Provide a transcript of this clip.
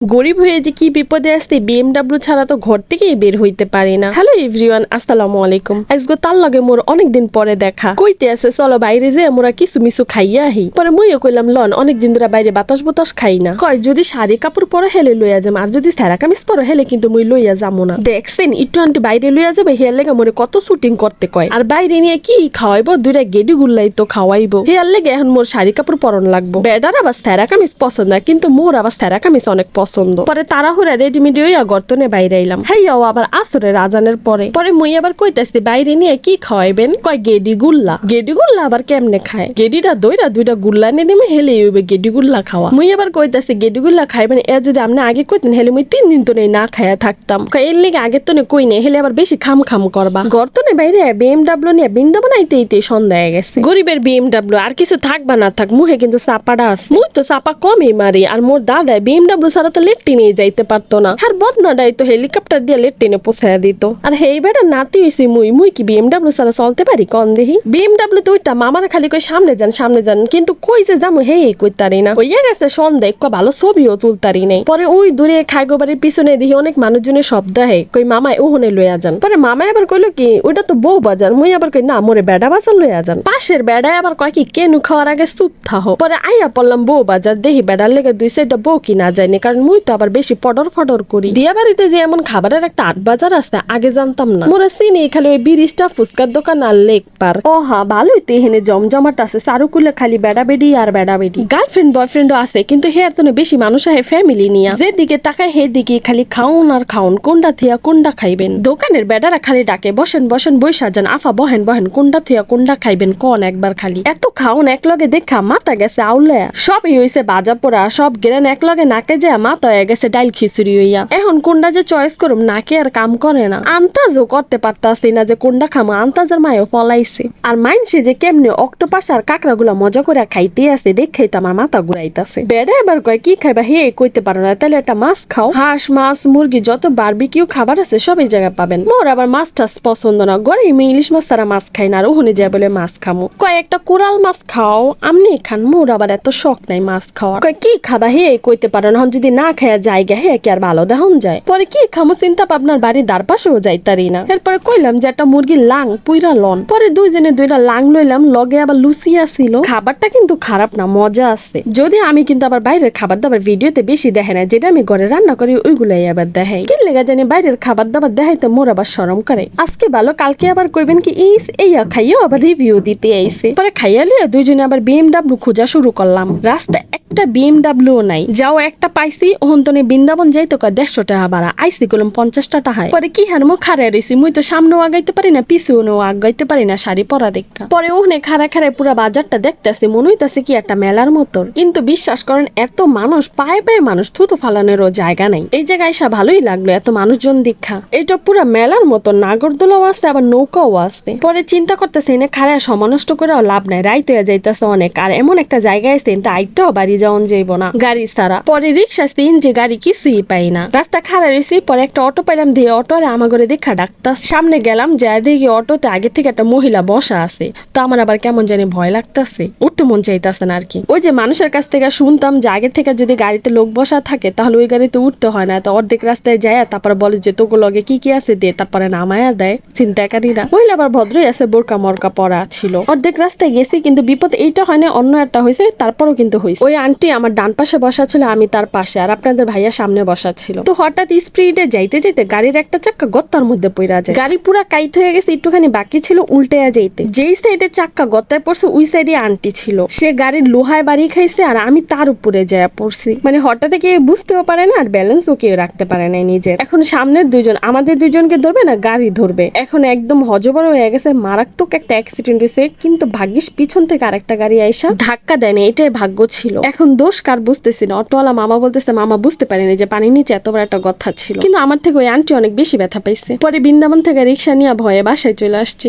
গরিব হয়ে যে কি বিপদে আসতে বিএমডাব্লিউ ছাড়া তো ঘর থেকেই বের হইতে পারি না। হ্যালো এভরিওয়ান, আসসালামু আলাইকুম। আজকে তার লগে মোর অনেকদিন পরে দেখা। কইতে আছে চলো বাইরে যে মোরা কিছু মিছু খাইয়া আহি। পরে মুইও কইলাম লন, অনেকদিন ধরে বাইরে বাতাস বুতাস খাই না। কয় যদি শাড়ি কাপড় পরে হেলে লইয়া যাম, আর যদি স্যারা কামিজ পরে হেলে কিন্তু মুই লইয়া যাবো না। দেখছেন একটু আন্টি বাইরে লইয়া যাবে, হেয়ার লেগে মোরে কত শুটিং করতে কয়। আর বাইরে নিয়ে কি খাওয়াইবো, দুইটা গেডি গুল্লাই তো খাওয়াইবো। হেয়ার লেগে এখন মোর শাড়ি কাপড় পরন লাগবো। বেডার আবার স্যারা কামিজ পছন্দ না, কিন্তু মোর আবার স্যারা কামিজ অনেক পছন্দ। পরে তাড়াহুড়া রেডিমেড হইয়া গর্তনে বাইরে আইলাম। হেয়াও আবার আসরের আজানের পরে মুই আবার কইতাছি বাইরে নিয়ে কি খাওয়াইবেন। কয় গেডি গুল্লা। গেডি গুল্লা আবার কেমনে খায়? গেডিটা দইরা দুইটা গুল্লা নিয়ে দিমে হেলে হইবে গেডি গুল্লা খাওয়া। মুই আবার কইতাছি গেডি গুল্লা খাইবেন, এ যদি আপনি আগে কইতেন হেলে মুই 3 দিন তো না খাইয়া থাকতাম। এর লিগে আগে তো কই নেই, হেলে আবার বেশি খাম খাম করবা। গর্তনে বাইরে বিএমডাব্লিউ নিয়ে বৃন্দাবন আইতে সন্ধ্যা হয়ে গেছে। গরিবের বিএমডাব্লিউ আর কিছু থাকবা না থাক, মুহে কিন্তু চাপাটা আছে। মুই তো চাপা কমই মারি, আর মোর দাদা বিএমডাব্লিউ ছাড়া তো লেট্টি নিয়ে যাইতে পারতো না। আর বদনাডাই তো হেলিকপ্টার দিয়ে লেট্টিনে পৌঁছায়া দিত। আর হেই বেটা নাতি হইছি মুই কি বিএমডাব্লিউ ছাড়া চলতে পারি কন দেখি? বিএমডাব্লিউ তো ওইটা মামারা খালি কই সামনে যান, কিন্তু কই যে যামু হেই কইতারি না। হইয়া গেছে সন্ধ্যা, একটু ভালো ছবিও তুলতারি নাই। পরে ওই দূরে খাইগো বাড়ির পিছনে দেখি অনেক মানুষজনের শব্দ হে, কই মামাই ওহনে লইয়া যান। পরে মামাই আবার কইলো কি ওইটা তো বউ বাজার। মুই আবার কই না, মোরে বেড়া বাজার লইয়া যান। পাশের বেড়ায় আবার কয় কি কেনু খাওয়ার আগে চুপ থাহো। পরে আইয়া পড়লাম বউ বাজার, দেখি বেড়ার লেগে 2 সাইডটা বউ কিনা যায়নি, কারণ মুই তো আবার বেশি পডর করি। দিয়া বাড়িতে যে এমন খাবারের একটা 8 বাজার আছে আগে জানতাম না। মোরা চিনি খালি ওই 20টা ফুচকার দোকান আর লেক পার। ও হ্যাঁ, ভালোই তো এখানে জমজমাট আছে। চারুকুলে খালি বেড়া বেডি আর বেড়া বেডি। গার্লফ্রেন্ড বয়ফ্রেন্ডও আছে, কিন্তু হেয়ার তো বেশি মানুষ আহে ফ্যামিলি নিয়া। যেদিকে তাকায় সেদিকে খালি খাউন আর খাউন, কোনটা থিয়া কোনটা খাইবেন। দোকানের বেড়ারা খালি ডাকে বসেন বইসা যান, আফা বহেন কোনটা থিয়া কোনটা খাইবেন কোন একবার। খালি এত খাউন এক লগে দেখা মাথা গেছে আউলে। সবই হইছে বাজা পোড়া, সব গেলেন এক লগে নাকে যায় মাথা হয়ে গেছে ডাইল খিচুড়ি হইয়া। এখন কোনটা যে চয়েস করুম নাকে আর কাম করে না। আন্তাজও করতে পারতাছি না যে কোনটা খামা, আন্তাজের মায়ও ফলাইছে। আর মাইনসে যে কেমনে অক্টোপাস আর কাকড়া গুলা মজা করে খাইতে আছে দেখেই তো আমার মাথা ঘুরাইতাছে। বেড়া এবার কয় কি খাইবা, হে কইতে পারো না, তাহলে একটা মাছ খাও। হাঁস মাছ মুরগি যত বারবিকিউ খাবার আছে সব এই জায়গায় পাবেন। মোর আবার মাছ টাছ পছন্দ না, গড়ে ইলিশ মাছ তারা মাছ খাই না, আর ওখানে যায় বলে মাছ খামো। কয় একটা কোরাল মাছ খাও, আমনি খান। মোর আবার এত শখ নাই মাছ খাওয়ার। কয় কি খাবা, হে কইতে পারো না, যদি না খাইয়া জায়গা হে কি আর ভালো দেখন যায়। পরে কি খামো চিন্তা ভাবনার বাড়ির দ্বার পাশেও যাইতারি না। এরপরে কইলাম যে একটা মুরগির লাং পুইরা লন। পরে দুইজনে 2টা লাং লইলাম, লগে আবার লুচি আসিল। খাবারটা কিন্তু খারাপ না, মজা আছে। যদি আমি কিন্তু আবার বাইরের খাবার দাবার ভিডিওতে বেশি দেখে না, যেটা আমি ঘরে রান্না করি ওইগুলাই আবার দেখাই। কি লেগা জানি বাইরের খাবার দাবার দেখাইতে মোর আবার শরম করে। আজকে ভালো, কালকে আবার কইবেন কি এইয়া খাইয়াও আবার রিভিউ দিতে আইছে। পরে খাইয়া লিয়া দুইজনে আবার বিএমডাব্লিউ খোঁজা শুরু করলাম। রাস্তা একটা বিএমডাব্লিউ নাই, যাও একটা পাইছি। ওহন্তনে বৃন্দাবন যাইতো 150 টাকা ভাড়া, আইসি করলাম 50 টাকা। পরে কি হার মুখ খাড়াই রইছি, মুই তো সামনেও আগাইতে পারি না পিছনেও আগাইতে পারি না শাড়ি পরা দেখা। পরে ওখানে খাড়ায় পুরা বাজারটা দেখতেছি, মনে হইতাছে কি একটা মেলার মতন। কিন্তু বিশ্বাস করেন এত মানুষ, পায়ে মানুষ, থুতু ফালানোরও জায়গা নাই। এই জায়গায় এসে ভালোই লাগলো, এত মানুষজন দীক্ষা। এটা পুরা মেলার মতন, নাগরদোলাও আছে আবার নৌকাও আছে। পরে চিন্তা করতেছে এনে খাড়ায় সমনষ্ট করেও লাভ নাই, রাইত হয়ে যাইতেছে অনেক। আর এমন একটা জায়গায় আছে আইটাও বাড়ি যাওয়ান যাইব না গাড়ি ছাড়া। পরে রিক্সা সিএনজি গাড়ি কিছুই পাই না। রাস্তা খাড়া রয়েছি, পরে একটা অটো পাইলাম, দিয়ে অটোরে আমার ঘরে দেখা ডাক্তার। সামনে গেলাম, যা দেখি অটোতে আগে থেকে একটা মহিলা বসা আছে। তো আমার আবার কেমন জানি ভয় লাগতেছে, উঠতে মন চাইতেছে না আর কি। ওই যে মানুষের কাছ থেকে শুনতাম যে আগে থেকে যদি গাড়িতে লোক বসা থাকে তাহলে ওই গাড়িতে উঠতে হয় না। তো অর্ধেক রাস্তায় যায়, তারপরে বলে যে তোকে লগে কি আছে দে, তারপরে নামায়া দেয় চিন্তাকারীরা। মহিলা আবার ভদ্রই আছে, বোরকা মরকা পরা ছিল। অর্ধেক রাস্তায় গেছি, কিন্তু বিপদ এইটা হয় না, অন্য একটা হয়েছে। তারপরও কিন্তু হয়েছে। ওই আন্টি আমার ডান পাশে বসা ছিল, আমি তার পাশে, আর আপনাদের ভাইয়া সামনে বসা ছিল। তো হঠাৎ স্পিডে যাইতে যাইতে গাড়ির একটা চাক্কা গত্তার মধ্যে পড়া যায়। গাড়ি পুরা কাইত হয়ে গেছে, একটুখানি বাকি ছিল উল্টে যাইতে। যেই সাইডে চাক্কা গত্তায় পড়ছে ওই সাইডে আন্টি ছিল, সে গাড়ির লোহায় বাড়ি খাইছে, আর আমি তার উপরে যায় পড়ছি। মানে হঠাৎ কেউ বুঝতেও পারে না, আর ব্যালেন্সও কেউ রাখতে পারে না নিজের। এখন সামনের দুইজন, আমাদের দুইজনকে ধরবে না গাড়ি ধরবে। এখন একদম হজবড় হয়ে গেছে, মারাত্মক একটা অ্যাক্সিডেন্ট হয়েছে। কিন্তু ভাগ্যিস পিছন থেকে আরেকটা গাড়ি আইসা ধাক্কা দেয়নি, এটাই ভাগ্য ছিল। এখন দোষ কার বুঝতেছি না। অটোওয়ালা মামা বলতেছে মামা বুঝতে পারেনি যে পানির নিচে এত বড় একটা গর্ত ছিল। কিন্তু আমার থেকে ওই আন্টি অনেক বেশি ব্যথা পাইছে। পরে বৃন্দাবন থেকে রিক্সা নিয়ে ভয়ে বাসায় চলে আসছি।